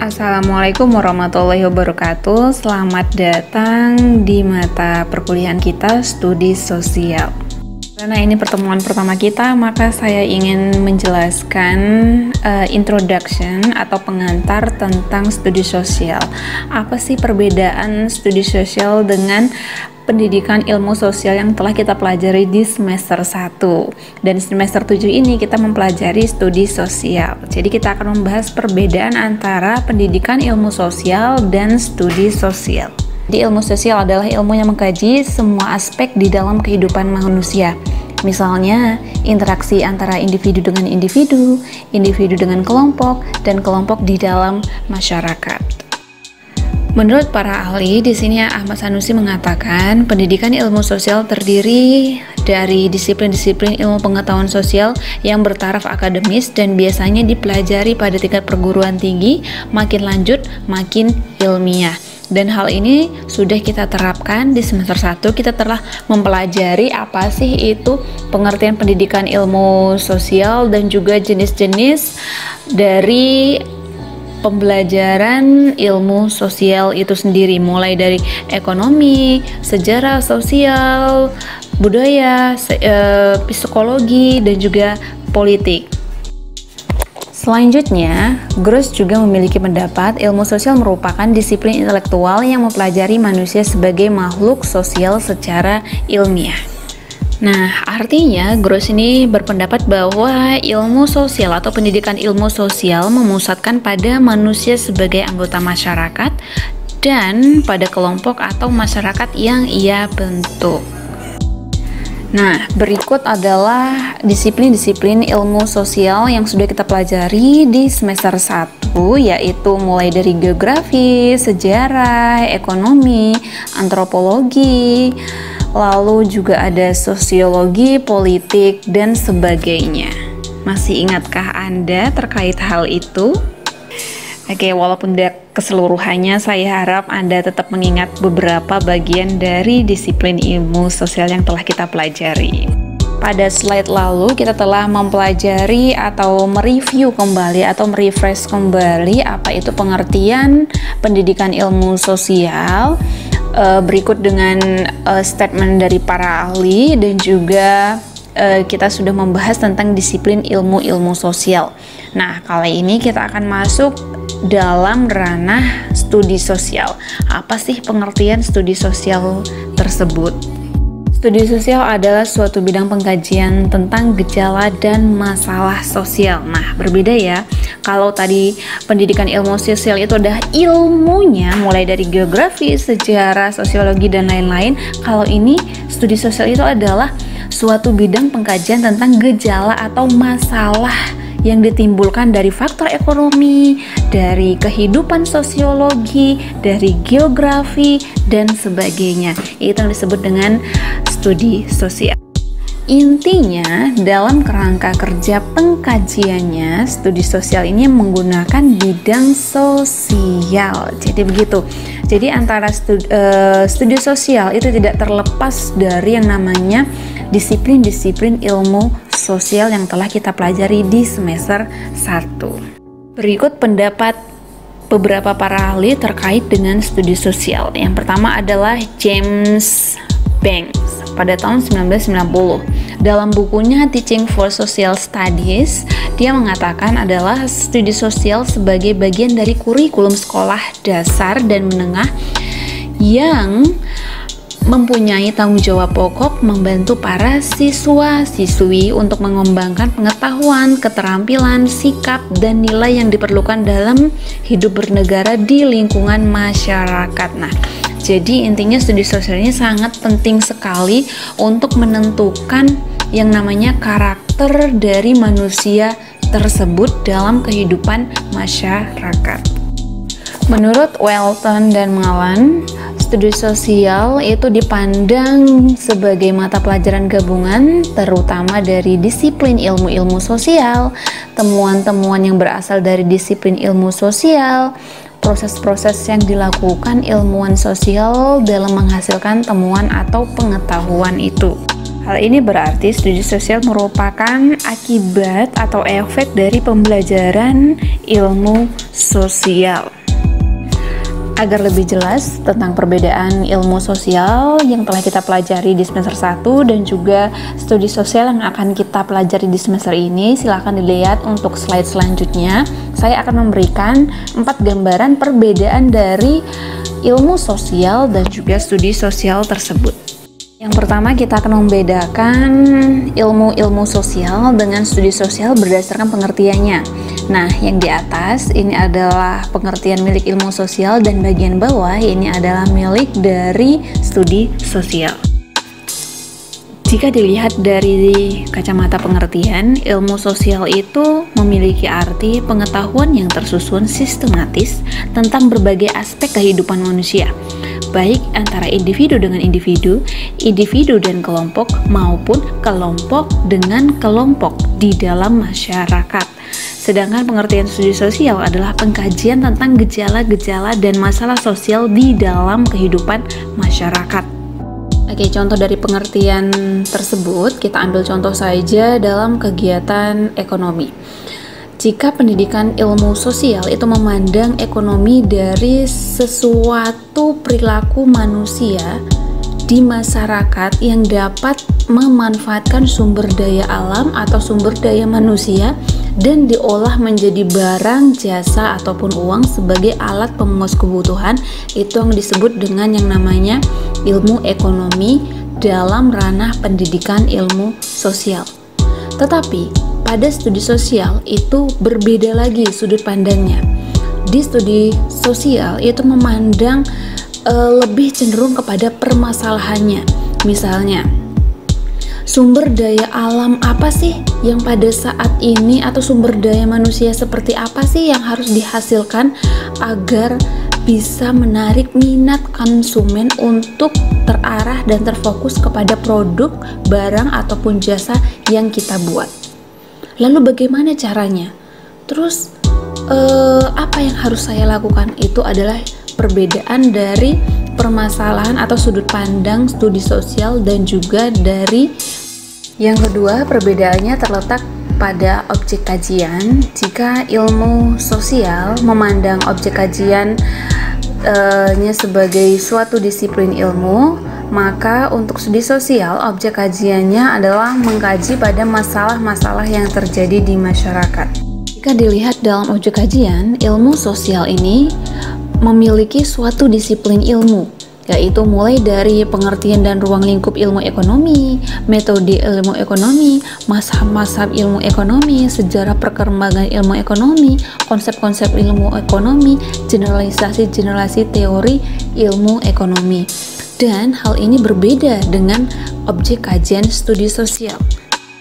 Assalamualaikum warahmatullahi wabarakatuh. Selamat datang di mata perkuliahan kita Studi Sosial. Karena ini pertemuan pertama kita, maka saya ingin menjelaskan introduction atau pengantar tentang studi sosial. Apa sih perbedaan studi sosial dengan pendidikan ilmu sosial yang telah kita pelajari di semester 1? Dan semester 7 ini kita mempelajari studi sosial. Jadi kita akan membahas perbedaan antara pendidikan ilmu sosial dan studi sosial. Di ilmu sosial adalah ilmu yang mengkaji semua aspek di dalam kehidupan manusia. Misalnya, interaksi antara individu dengan individu, individu dengan kelompok, dan kelompok di dalam masyarakat. Menurut para ahli, di sini Ahmad Sanusi mengatakan pendidikan ilmu sosial terdiri dari disiplin-disiplin ilmu pengetahuan sosial yang bertaraf akademis dan biasanya dipelajari pada tingkat perguruan tinggi, makin lanjut makin ilmiah. Dan hal ini sudah kita terapkan di semester 1. Kita telah mempelajari apa sih itu pengertian pendidikan ilmu sosial dan juga jenis-jenis dari pembelajaran ilmu sosial itu sendiri, mulai dari ekonomi, sejarah sosial, budaya, psikologi, dan juga politik. Selanjutnya, Gross juga memiliki pendapat ilmu sosial merupakan disiplin intelektual yang mempelajari manusia sebagai makhluk sosial secara ilmiah. Nah, artinya Gross ini berpendapat bahwa ilmu sosial atau pendidikan ilmu sosial memusatkan pada manusia sebagai anggota masyarakat dan pada kelompok atau masyarakat yang ia bentuk. Nah, berikut adalah disiplin-disiplin ilmu sosial yang sudah kita pelajari di semester 1, yaitu mulai dari geografi, sejarah, ekonomi, antropologi, lalu juga ada sosiologi, politik, dan sebagainya. Masih ingatkah Anda terkait hal itu? Oke, walaupun tidak keseluruhannya, saya harap Anda tetap mengingat beberapa bagian dari disiplin ilmu sosial yang telah kita pelajari. Pada slide lalu, kita telah mempelajari atau mereview kembali atau merefresh kembali apa itu pengertian pendidikan ilmu sosial. Berikut dengan statement dari para ahli dan juga kita sudah membahas tentang disiplin ilmu sosial. Nah, kali ini kita akan masuk dalam ranah studi sosial. Apa sih pengertian studi sosial tersebut? Studi sosial adalah suatu bidang pengkajian tentang gejala dan masalah sosial. Nah, berbeda ya. Kalau tadi pendidikan ilmu sosial itu adalah ilmunya, mulai dari geografi, sejarah, sosiologi, dan lain-lain. Kalau ini, studi sosial itu adalah suatu bidang pengkajian tentang gejala atau masalah yang ditimbulkan dari faktor ekonomi, dari kehidupan sosiologi, dari geografi, dan sebagainya. Itu yang disebut dengan studi sosial. Intinya, dalam kerangka kerja pengkajiannya, studi sosial ini menggunakan bidang sosial. Jadi begitu. Jadi antara studi sosial itu tidak terlepas dari yang namanya disiplin-disiplin ilmu sosial yang telah kita pelajari di semester 1. Berikut pendapat beberapa para ahli terkait dengan studi sosial. Yang pertama adalah James Banks pada tahun 1990. Dalam bukunya Teaching for Social Studies, dia mengatakan adalah studi sosial sebagai bagian dari kurikulum sekolah dasar dan menengah yang mempunyai tanggung jawab pokok membantu para siswa-siswi untuk mengembangkan pengetahuan, keterampilan, sikap, dan nilai yang diperlukan dalam hidup bernegara di lingkungan masyarakat. Nah, jadi intinya studi sosial ini sangat penting sekali untuk menentukan yang namanya karakter dari manusia tersebut dalam kehidupan masyarakat. Menurut Welton dan Malan, studi sosial itu dipandang sebagai mata pelajaran gabungan terutama dari disiplin ilmu-ilmu sosial, temuan-temuan yang berasal dari disiplin ilmu sosial, proses-proses yang dilakukan ilmuwan sosial dalam menghasilkan temuan atau pengetahuan itu. Hal ini berarti studi sosial merupakan akibat atau efek dari pembelajaran ilmu sosial. Agar lebih jelas tentang perbedaan ilmu sosial yang telah kita pelajari di semester 1 dan juga studi sosial yang akan kita pelajari di semester ini, silahkan dilihat untuk slide selanjutnya. Saya akan memberikan 4 gambaran perbedaan dari ilmu sosial dan juga studi sosial tersebut. Yang pertama, kita akan membedakan ilmu sosial dengan studi sosial berdasarkan pengertiannya. Nah, yang di atas ini adalah pengertian milik ilmu sosial dan bagian bawah ini adalah milik dari studi sosial. Jika dilihat dari kacamata pengertian, ilmu sosial itu memiliki arti pengetahuan yang tersusun sistematis tentang berbagai aspek kehidupan manusia, baik antara individu dengan individu, individu dan kelompok, maupun kelompok dengan kelompok di dalam masyarakat. Sedangkan pengertian studi sosial adalah pengkajian tentang gejala-gejala dan masalah sosial di dalam kehidupan masyarakat. Oke, contoh dari pengertian tersebut, kita ambil contoh saja dalam kegiatan ekonomi. Jika pendidikan ilmu sosial itu memandang ekonomi dari sesuatu perilaku manusia di masyarakat yang dapat memanfaatkan sumber daya alam atau sumber daya manusia dan diolah menjadi barang, jasa, ataupun uang sebagai alat pemenuh kebutuhan, itu yang disebut dengan yang namanya ilmu ekonomi dalam ranah pendidikan ilmu sosial. Tetapi pada studi sosial itu berbeda lagi sudut pandangnya. Di studi sosial itu memandang lebih cenderung kepada permasalahannya. Misalnya, sumber daya alam apa sih yang pada saat ini, atau sumber daya manusia seperti apa sih yang harus dihasilkan agar bisa menarik minat konsumen untuk terarah dan terfokus kepada produk, barang, ataupun jasa yang kita buat. Lalu bagaimana caranya? Terus apa yang harus saya lakukan? Itu adalah perbedaan dari permasalahan atau sudut pandang studi sosial dan juga dari yang kedua, perbedaannya terletak pada objek kajian. Jika ilmu sosial memandang objek kajiannya sebagai suatu disiplin ilmu, maka untuk studi sosial objek kajiannya adalah mengkaji pada masalah-masalah yang terjadi di masyarakat. Jika dilihat dalam objek kajian, ilmu sosial ini memiliki suatu disiplin ilmu, yaitu mulai dari pengertian dan ruang lingkup ilmu ekonomi, metode ilmu ekonomi, mazhab-mazhab ilmu ekonomi, sejarah perkembangan ilmu ekonomi, konsep-konsep ilmu ekonomi, generalisasi teori ilmu ekonomi. Dan hal ini berbeda dengan objek kajian studi sosial.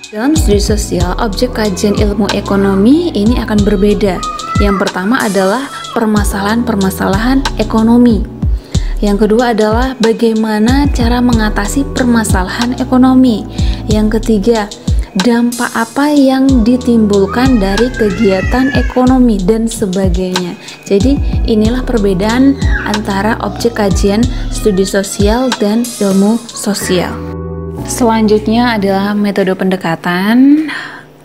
Dalam studi sosial, objek kajian ilmu ekonomi ini akan berbeda. Yang pertama adalah permasalahan-permasalahan ekonomi. Yang kedua adalah bagaimana cara mengatasi permasalahan ekonomi. Yang ketiga, dampak apa yang ditimbulkan dari kegiatan ekonomi dan sebagainya. Jadi inilah perbedaan antara objek kajian studi sosial dan ilmu sosial. Selanjutnya adalah metode pendekatan.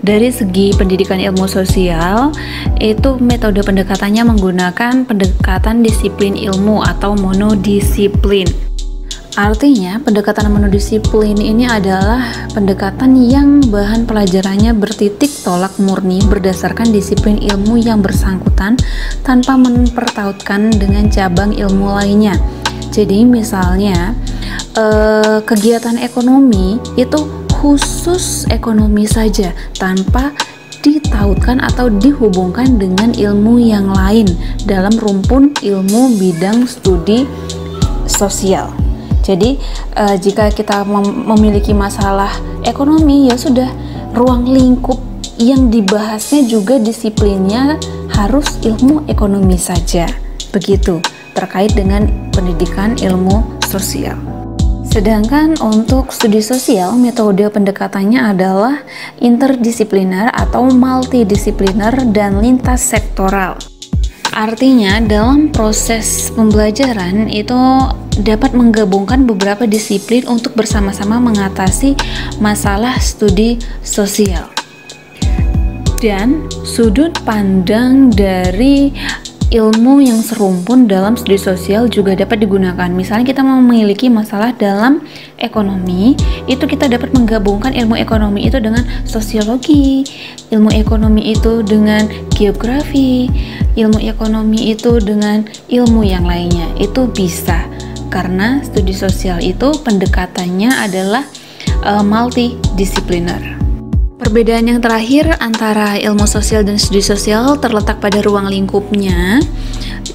Dari segi pendidikan ilmu sosial, itu metode pendekatannya menggunakan pendekatan disiplin ilmu atau monodisiplin. Artinya, pendekatan monodisiplin ini adalah pendekatan yang bahan pelajarannya bertitik tolak murni berdasarkan disiplin ilmu yang bersangkutan tanpa mempertautkan dengan cabang ilmu lainnya. Jadi misalnya, kegiatan ekonomi itu khusus ekonomi saja tanpa ditautkan atau dihubungkan dengan ilmu yang lain dalam rumpun ilmu bidang studi sosial. Jadi jika kita memiliki masalah ekonomi, ya sudah, ruang lingkup yang dibahasnya juga disiplinnya harus ilmu ekonomi saja. Begitu terkait dengan pendidikan ilmu sosial. Sedangkan untuk studi sosial, metode pendekatannya adalah interdisipliner atau multidisipliner dan lintas sektoral. Artinya dalam proses pembelajaran itu dapat menggabungkan beberapa disiplin untuk bersama-sama mengatasi masalah studi sosial. Dan sudut pandang dari ilmu yang serumpun dalam studi sosial juga dapat digunakan. Misalnya kita memiliki masalah dalam ekonomi, itu kita dapat menggabungkan ilmu ekonomi itu dengan sosiologi, ilmu ekonomi itu dengan geografi, ilmu ekonomi itu dengan ilmu yang lainnya. Itu bisa, karena studi sosial itu pendekatannya adalah multidisipliner. Perbedaan yang terakhir antara ilmu sosial dan studi sosial terletak pada ruang lingkupnya.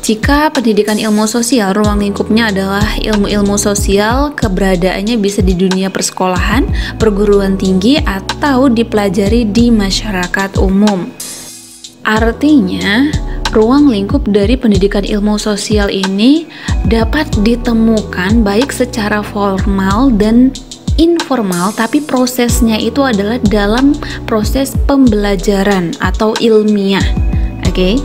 Jika pendidikan ilmu sosial, ruang lingkupnya adalah ilmu-ilmu sosial, keberadaannya bisa di dunia persekolahan, perguruan tinggi, atau dipelajari di masyarakat umum. Artinya, ruang lingkup dari pendidikan ilmu sosial ini dapat ditemukan baik secara formal dan informal, tapi prosesnya itu adalah dalam proses pembelajaran atau ilmiah. Oke.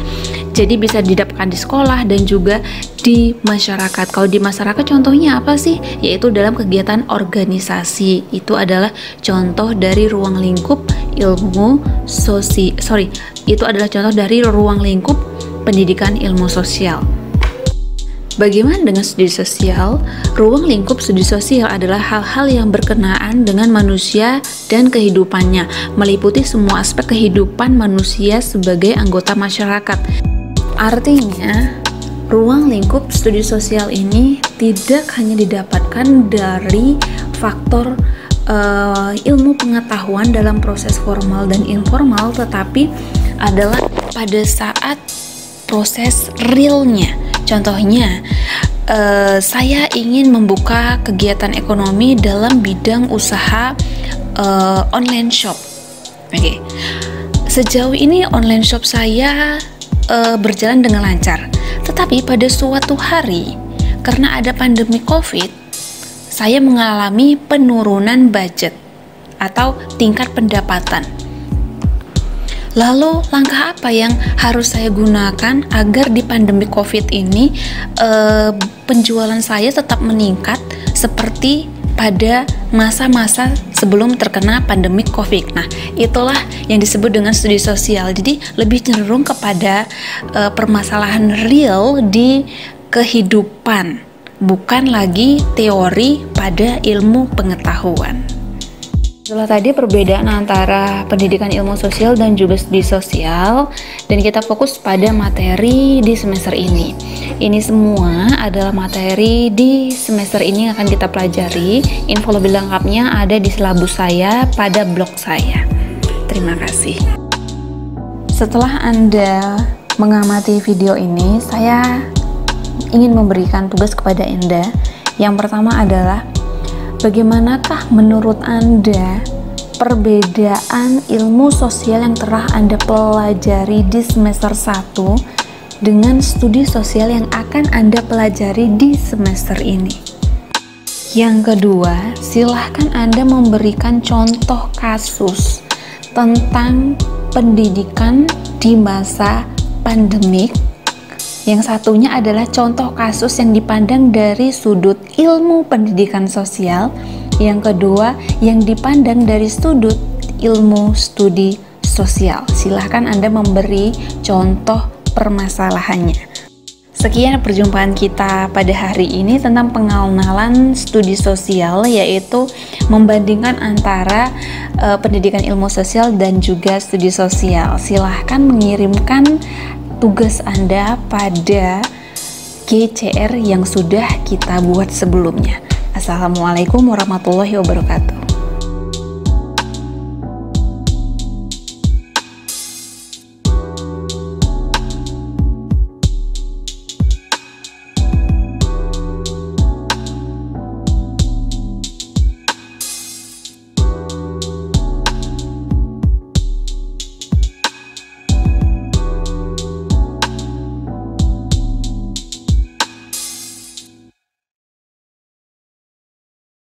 Jadi bisa didapatkan di sekolah dan juga di masyarakat. Kalau di masyarakat contohnya apa sih? Yaitu dalam kegiatan organisasi. Itu adalah contoh dari ruang lingkup ilmu itu adalah contoh dari ruang lingkup pendidikan ilmu sosial. Bagaimana dengan studi sosial? Ruang lingkup studi sosial adalah hal-hal yang berkenaan dengan manusia dan kehidupannya, meliputi semua aspek kehidupan manusia sebagai anggota masyarakat. Artinya, ruang lingkup studi sosial ini tidak hanya didapatkan dari faktor ilmu pengetahuan dalam proses formal dan informal, tetapi adalah pada saat proses realnya. Contohnya, saya ingin membuka kegiatan ekonomi dalam bidang usaha online shop. Oke. Sejauh ini online shop saya berjalan dengan lancar. Tetapi pada suatu hari, karena ada pandemi COVID, saya mengalami penurunan budget atau tingkat pendapatan. Lalu langkah apa yang harus saya gunakan agar di pandemi COVID ini penjualan saya tetap meningkat seperti pada masa-masa sebelum terkena pandemi COVID. Nah, itulah yang disebut dengan studi sosial. Jadi lebih cenderung kepada permasalahan real di kehidupan, bukan lagi teori pada ilmu pengetahuan. Itulah tadi perbedaan antara pendidikan ilmu sosial dan juga studi sosial, dan kita fokus pada materi di semester ini. Ini semua adalah materi di semester ini yang akan kita pelajari. Info lebih lengkapnya ada di silabus saya pada blog saya. Terima kasih. Setelah Anda mengamati video ini, saya ingin memberikan tugas kepada Anda. Yang pertama adalah, bagaimanakah menurut Anda perbedaan ilmu sosial yang telah Anda pelajari di semester 1 dengan studi sosial yang akan Anda pelajari di semester ini? Yang kedua, silahkan Anda memberikan contoh kasus tentang pendidikan di masa pandemik. Yang satunya adalah contoh kasus yang dipandang dari sudut ilmu pendidikan sosial. Yang kedua, yang dipandang dari sudut ilmu studi sosial. Silahkan Anda memberi contoh permasalahannya. Sekian perjumpaan kita pada hari ini tentang pengenalan studi sosial, yaitu membandingkan antara pendidikan ilmu sosial dan juga studi sosial. Silahkan mengirimkan tugas Anda pada GCR yang sudah kita buat sebelumnya. Assalamualaikum warahmatullahi wabarakatuh.